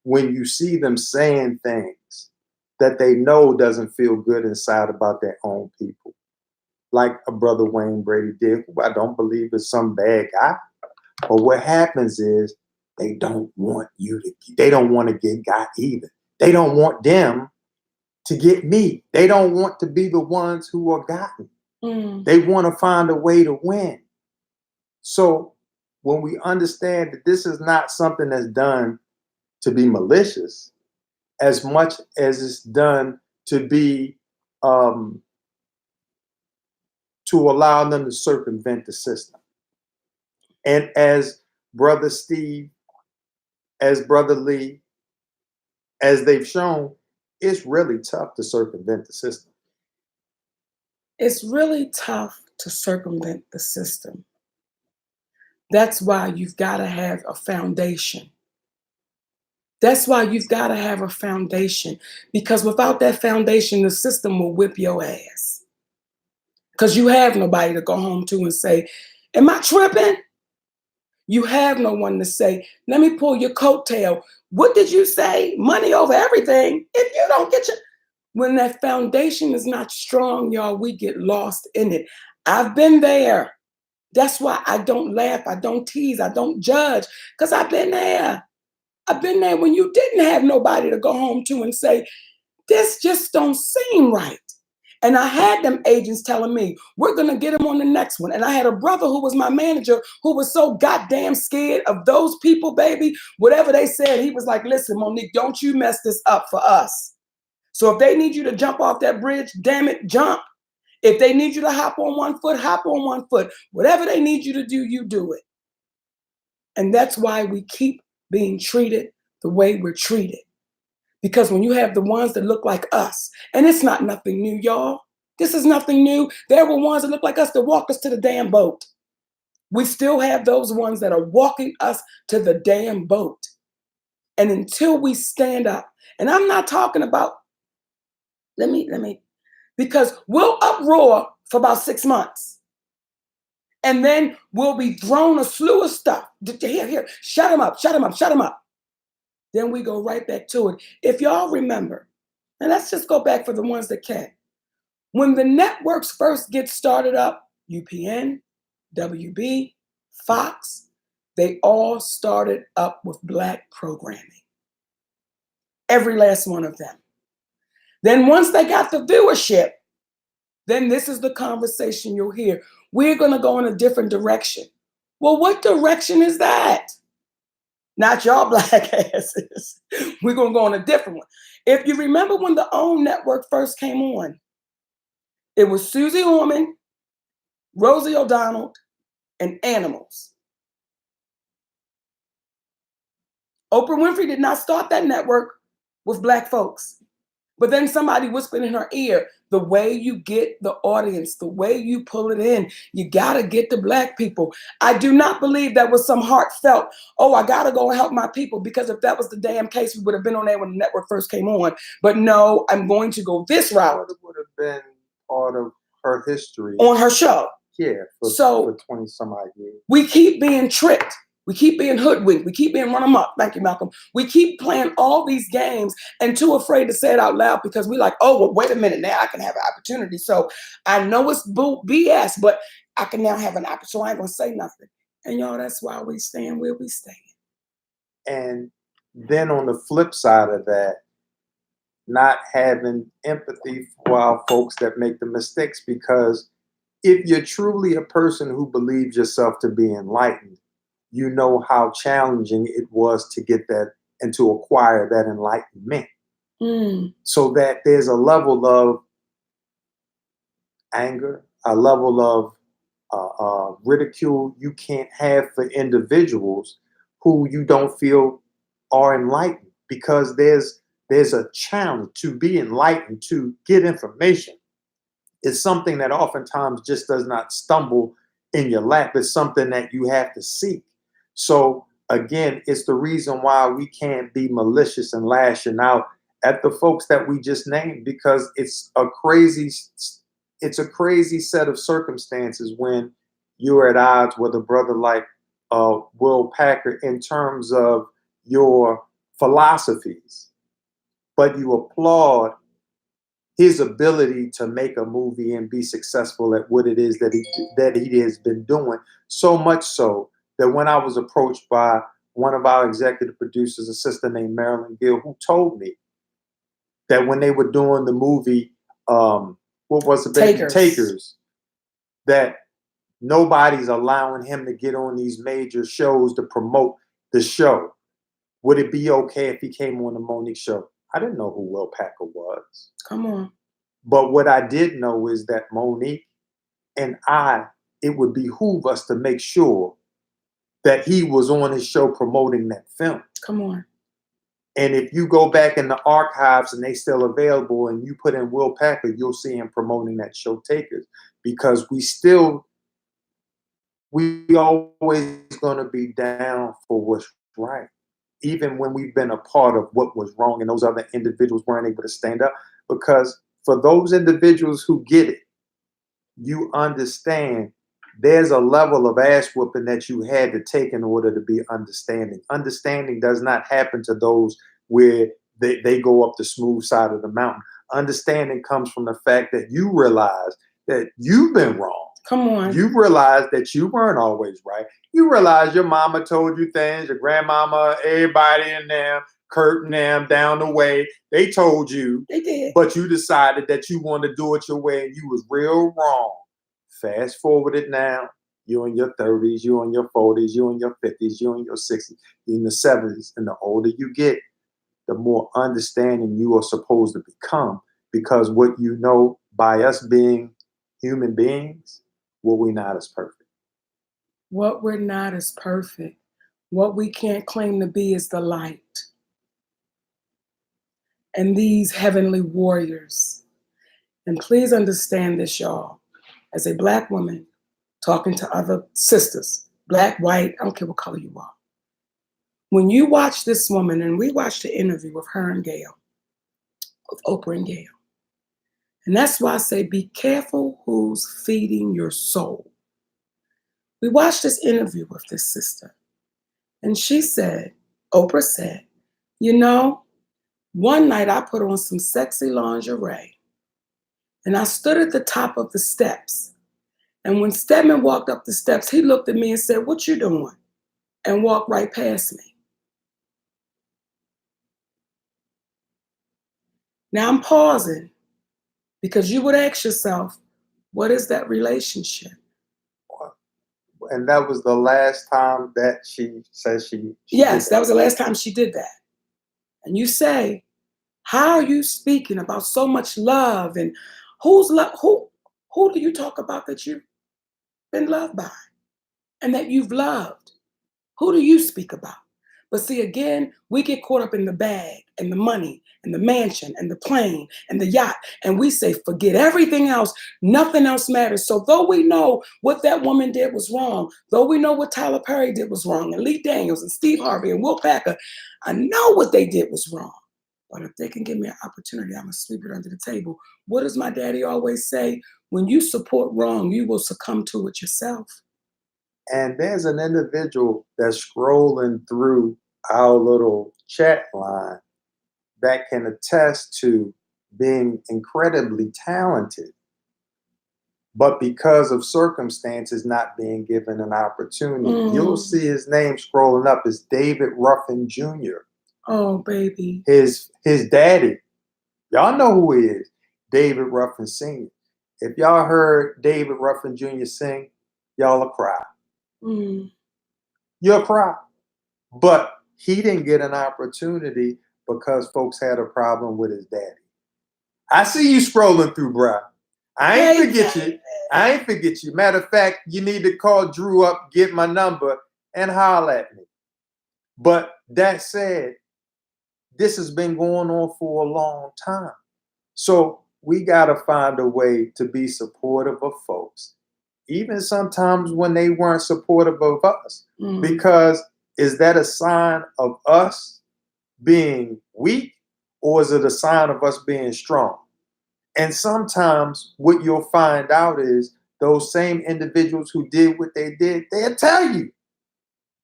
when you see them saying things that they know doesn't feel good inside about their own people, like a brother Wayne Brady did, who I don't believe is some bad guy. But what happens is they don't want they don't want to get got either. They don't want them to get me. They don't want to be the ones who are gotten. They want to find a way to win. So when we understand that this is not something that's done to be malicious, as much as it's done to be to allow them to circumvent the system. And as Brother Steve, as Brother Lee, as they've shown, it's really tough to circumvent the system. It's really tough to circumvent the system. That's why you've got to have a foundation. That's why you've got to have a foundation, because without that foundation, the system will whip your ass. Because you have nobody to go home to and say, am I tripping? You have no one to say, let me pull your coattail. What did you say? Money over everything. If you don't get your... When that foundation is not strong, y'all, we get lost in it. I've been there. That's why I don't laugh, I don't tease, I don't judge, because I've been there. I've been there when you didn't have nobody to go home to and say, this just don't seem right. And I had them agents telling me, we're going to get him on the next one. And I had a brother who was my manager who was so goddamn scared of those people, baby. Whatever they said, he was like, listen, Monique, don't you mess this up for us. So if they need you to jump off that bridge, damn it, jump. If they need you to hop on one foot, hop on one foot. Whatever they need you to do, you do it. And that's why we keep being treated the way we're treated. Because when you have the ones that look like us, and it's not nothing new, y'all. This is nothing new. There were ones that look like us that walked us to the damn boat. We still have those ones that are walking us to the damn boat. And until we stand up, and I'm not talking about, because we'll uproar for about 6 months. And then we'll be thrown a slew of stuff. Here, shut them up, shut them up, shut them up. Then we go right back to it. If y'all remember, and let's just go back for the ones that can. When the networks first get started up, UPN, WB, Fox, they all started up with Black programming. Every last one of them. Then once they got the viewership, then this is the conversation you'll hear. We're going to go in a different direction. Well, what direction is that? Not y'all black asses. We're going to go on a different one. If you remember when the OWN network first came on, it was Susie Orman, Rosie O'Donnell, and Animals. Oprah Winfrey did not start that network with Black folks. But then somebody whispered in her ear, the way you get the audience, the way you pull it in, you got to get the Black people. I do not believe that was some heartfelt, oh, I got to go help my people, because if that was the damn case, we would have been on there when the network first came on. But no, I'm going to go this route. It would have been part of her history. On her show. Yeah, for 20 some odd years. We keep being tricked. We keep being hoodwinked. We keep being run amok. Thank you, Malcolm. We keep playing all these games and too afraid to say it out loud because we're like, oh, well, wait a minute. Now I can have an opportunity. So I know it's BS, but I can now have an opportunity. So I ain't going to say nothing. And y'all, that's why we stand where we stand. And then on the flip side of that, not having empathy for our folks that make the mistakes, because if you're truly a person who believes yourself to be enlightened, you know how challenging it was to get that and to acquire that enlightenment. So that there's a level of anger, a level of ridicule you can't have for individuals who you don't feel are enlightened, because there's a challenge to be enlightened, to get information. It's something that oftentimes just does not stumble in your lap. It's something that you have to seek. So again, it's the reason why we can't be malicious and lashing out at the folks that we just named, because it's a crazy set of circumstances when you're at odds with a brother like Will Packer in terms of your philosophies, but you applaud his ability to make a movie and be successful at what it is that he has been doing. So much so that when I was approached by one of our executive producers, a sister named Marilyn Gill, who told me that when they were doing the movie, what was it? Takers, that nobody's allowing him to get on these major shows to promote the show. Would it be okay if he came on the Monique show? I didn't know who Will Packer was. Come on. But what I did know is that Monique and it would behoove us to make sure that he was on his show promoting that film. Come on. And if you go back in the archives and they still available and you put in Will Packer, you'll see him promoting that show Takers, because we always going to be down for what's right. Even when we've been a part of what was wrong and those other individuals weren't able to stand up. Because for those individuals who get it, you understand there's a level of ass whooping that you had to take in order to be understanding. Understanding does not happen to those where they go up the smooth side of the mountain. Understanding comes from the fact that you realize that you've been wrong. Come on. You realize that you weren't always right. You realize your mama told you things, your grandmama, everybody in them, Kurt and them down the way, they told you. They did. But you decided that you wanted to do it your way and you was real wrong. Fast forward it now. You in your 30s, you in your 40s, you in your 50s, you in your 60s, you in the 70s. And the older you get, the more understanding you are supposed to become. Because what you know by us being human beings, what we're not is perfect. What we're not is perfect. What we can't claim to be is the light. And these heavenly warriors. And please understand this, y'all. As a Black woman talking to other sisters, Black, white, I don't care what color you are. When you watch this woman, and we watched the interview with her and Gail, with Oprah and Gail. And that's why I say be careful who's feeding your soul. We watched this interview with this sister. And she said, Oprah said, you know, one night I put on some sexy lingerie and I stood at the top of the steps. And when Stedman walked up the steps, he looked at me and said, what you doing? And walked right past me. Now I'm pausing because you would ask yourself, what is that relationship? And that was the last time that she said she yes, that was the last time she did that. And you say, how are you speaking about so much love? And who's love? Who do you talk about that you've been loved by and that you've loved? Who do you speak about? But see, again, we get caught up in the bag and the money and the mansion and the plane and the yacht. And we say, forget everything else. Nothing else matters. So though we know what that woman did was wrong, though we know what Tyler Perry did was wrong, and Lee Daniels and Steve Harvey and Will Packer, I know what they did was wrong. But if they can give me an opportunity, I'm going to sweep it under the table. What does my daddy always say? When you support wrong, you will succumb to it yourself. And there's an individual that's scrolling through our little chat line that can attest to being incredibly talented, but because of circumstances not being given an opportunity. You'll see his name scrolling up is David Ruffin Jr. Oh, baby. His daddy. Y'all know who he is. David Ruffin Sr. If y'all heard David Ruffin Jr. sing, y'all will cry. You'll cry. But he didn't get an opportunity because folks had a problem with his daddy. I see you scrolling through, bruh. I ain't forget you. I ain't forget you. Matter of fact, you need to call Drew up, get my number, and holler at me. But that said, this has been going on for a long time. So we got to find a way to be supportive of folks, even sometimes when they weren't supportive of us. Because is that a sign of us being weak, or is it a sign of us being strong? And sometimes what you'll find out is those same individuals who did what they did, they'll tell you,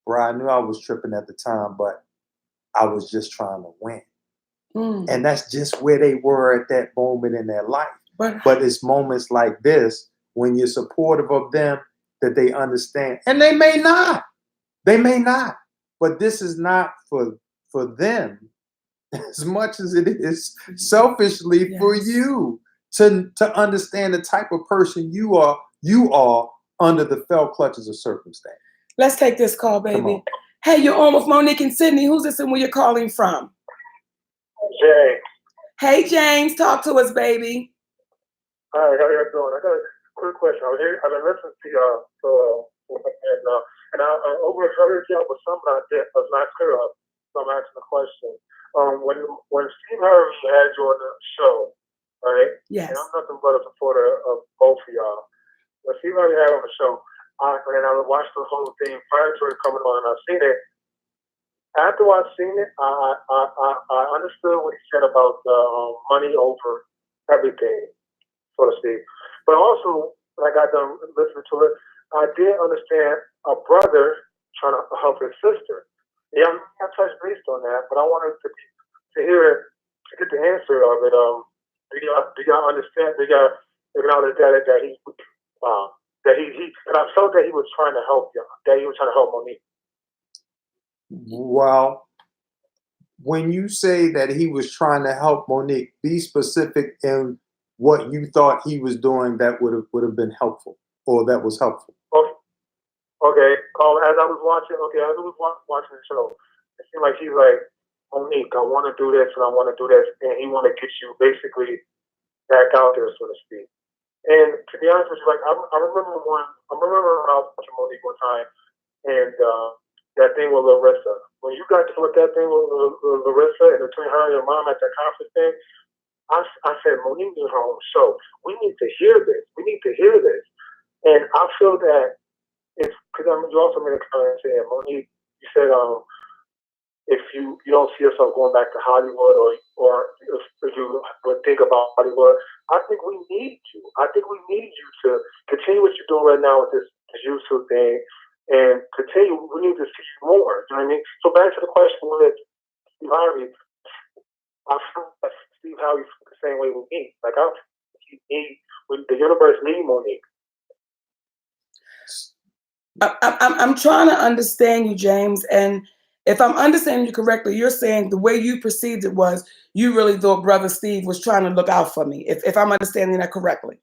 bro, I knew I was tripping at the time, but I was just trying to win. And that's just where they were at that moment in their life. But it's moments like this when you're supportive of them that they understand. And they may not. They may not. But this is not for them as much as it is selfishly for you to understand the type of person you are under the fell clutches of circumstance. Let's take this call, baby. Hey, you're on with Monique and Sydney. Who's this and where you're calling from? James. Hey, James, talk to us, baby. Hi, how you doing? I got a quick question. I've been listening to y'all and I overheard y'all with something I was not clear of. So I'm asking a question. When Steve Harvey had you on the show, right? Yes. And I'm nothing but a supporter of both of y'all. When Steve Harvey had on the show, I watched the whole thing prior to it coming on, and I've seen it. After I've seen it, I understood what he said about money over everything, so to speak. But also, when I got done listening to it, I did understand a brother trying to help his sister. Yeah, I'm not touched based on that, but I wanted to hear it, to get the answer of it. Do y'all understand? Do y'all acknowledge that he that and I felt that he was trying to help you, that he was trying to help Monique. Well, when you say that he was trying to help Monique, be specific in what you thought he was doing that would have been helpful, or that was helpful. Okay. As I was watching the show, it seemed like he's like, Monique, I want to do this and I want to do this, and he want to get you basically back out there, so to speak. And to be honest with you, like I remember when I was watching Monique one time, and that thing with Larissa. When you got to with that thing with Larissa and between her and your mom at that conference thing, I said, Monique is her own show. We need to hear this. We need to hear this. And I feel that it's because you also made a comment saying, Monique, you said if you don't see yourself going back to Hollywood or if you would think about Hollywood, I think we need you. I think we need you to continue what you're doing right now with this YouTube thing. And continue, we need to see you more. You know what I mean? So back to the question with Steve Harvey, I feel that Steve Harvey feels the same way with me. Like the universe needs Monique. I'm trying to understand you, James, and if I'm understanding you correctly, you're saying the way you perceived it was you really thought Brother Steve was trying to look out for me. If I'm understanding that correctly.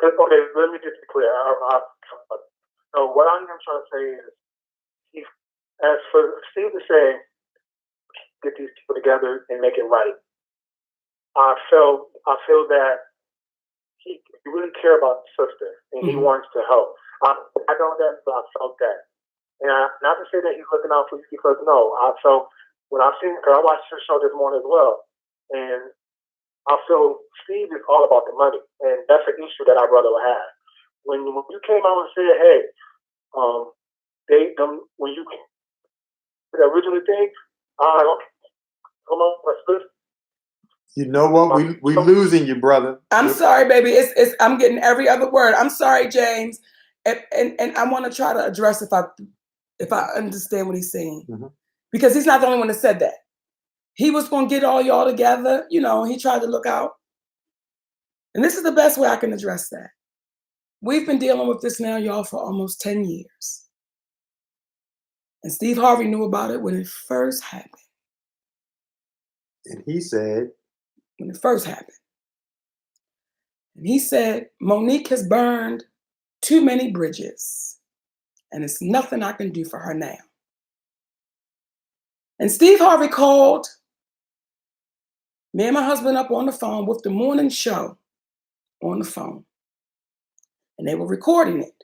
Okay, let me just be clear. So what I'm trying to say is, as for Steve to say, get these people together and make it right, I feel that he really care about his sister and he wants to help. I know that, but I felt that. And not to say that he's looking out for you, because no, I felt when I watched your show this morning as well, and I feel Steve is all about the money, and that's an issue that I'd rather have. When you came out and said, hey, when you originally think, okay, come on, let's listen. You know what? We losing you, brother. I'm sorry, baby. It's I'm getting every other word. I'm sorry, James, and I want to try to address if I understand what he's saying, because he's not the only one that said that. He was going to get all y'all together, you know. He tried to look out, and this is the best way I can address that. We've been dealing with this now, y'all, for almost 10 years. And Steve Harvey knew about it when it first happened. And he said, when it first happened. And he said, Monique has burned too many bridges, and it's nothing I can do for her now. And Steve Harvey called me and my husband up on the phone with the morning show on the phone. And they were recording it.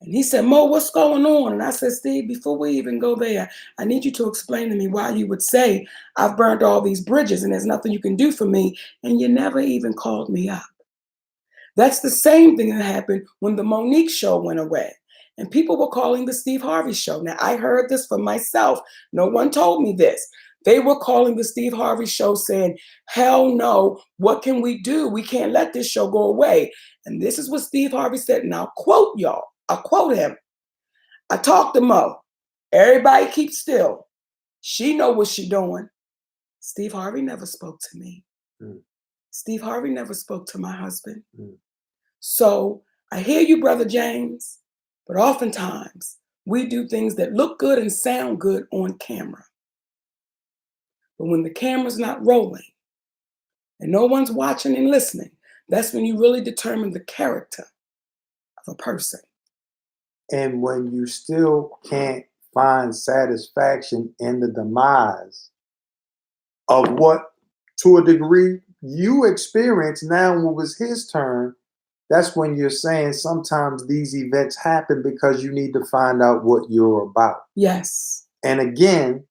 And he said, Mo, what's going on? And I said, Steve, before we even go there, I need you to explain to me why you would say I've burned all these bridges and there's nothing you can do for me, and you never even called me up. That's the same thing that happened when the Monique show went away. And people were calling the Steve Harvey show. Now, I heard this for myself. No one told me this. They were calling the Steve Harvey show saying, hell no, what can we do? We can't let this show go away. And this is what Steve Harvey said, and I'll quote y'all. I'll quote him. I talked to Mo. Everybody keep still. She know what she doing. Steve Harvey never spoke to me. Steve Harvey never spoke to my husband. So I hear you, Brother James, but oftentimes we do things that look good and sound good on camera. But when the camera's not rolling and no one's watching and listening, that's when you really determine the character of a person. And when you still can't find satisfaction in the demise of what, to a degree, you experienced now when it was his turn, that's when you're saying sometimes these events happen because you need to find out what you're about. Yes. And again,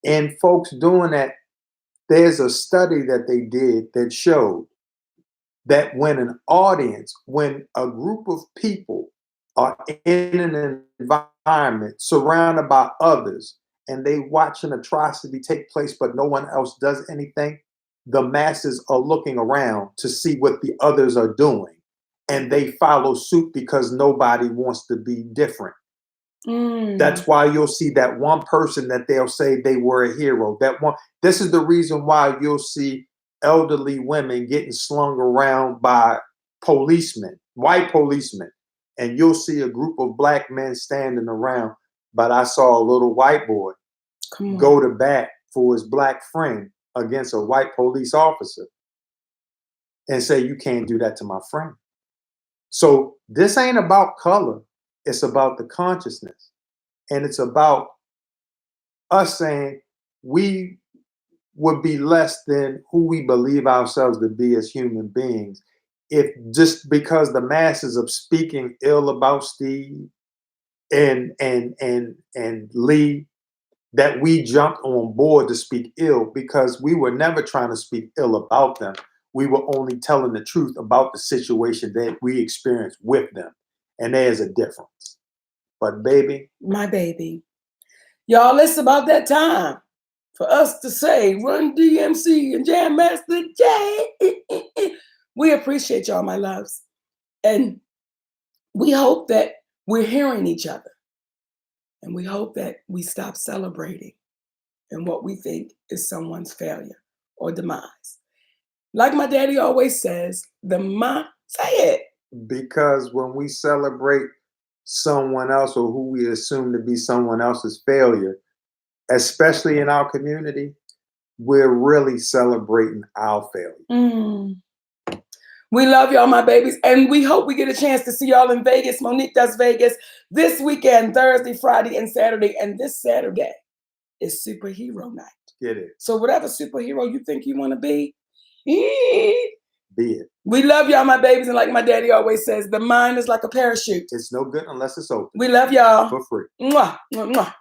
in folks doing that, there's a study that they did that showed that when a group of people are in an environment surrounded by others and they watch an atrocity take place, but no one else does anything, the masses are looking around to see what the others are doing. And they follow suit because nobody wants to be different. That's why you'll see that one person that they'll say they were a hero. This is the reason why you'll see elderly women getting slung around by policemen, white policemen, and you'll see a group of black men standing around, but I saw a little white boy go to bat for his black friend against a white police officer and say, you can't do that to my friend. So this ain't about color. It's about the consciousness. And it's about us saying we would be less than who we believe ourselves to be as human beings if just because the masses of speaking ill about Steve and Lee, that we jumped on board to speak ill, because we were never trying to speak ill about them. We were only telling the truth about the situation that we experienced with them. And there's a difference. But baby. My baby. Y'all, it's about that time for us to say, Run DMC and Jam Master J. We appreciate y'all, my loves. And we hope that we're hearing each other. And we hope that we stop celebrating in what we think is someone's failure or demise. Like my daddy always says, say it. Because when we celebrate someone else or who we assume to be someone else's failure, especially in our community, we're really celebrating our failure. We love y'all, my babies. And we hope we get a chance to see y'all in Vegas. Monique does Vegas this weekend, Thursday, Friday, and Saturday. And this Saturday is superhero night. Get it. So whatever superhero you think you want to be it. We love y'all, my babies. And like my daddy always says, the mind is like a parachute. It's no good unless it's open. We love y'all. For free. Mwah, mwah, mwah.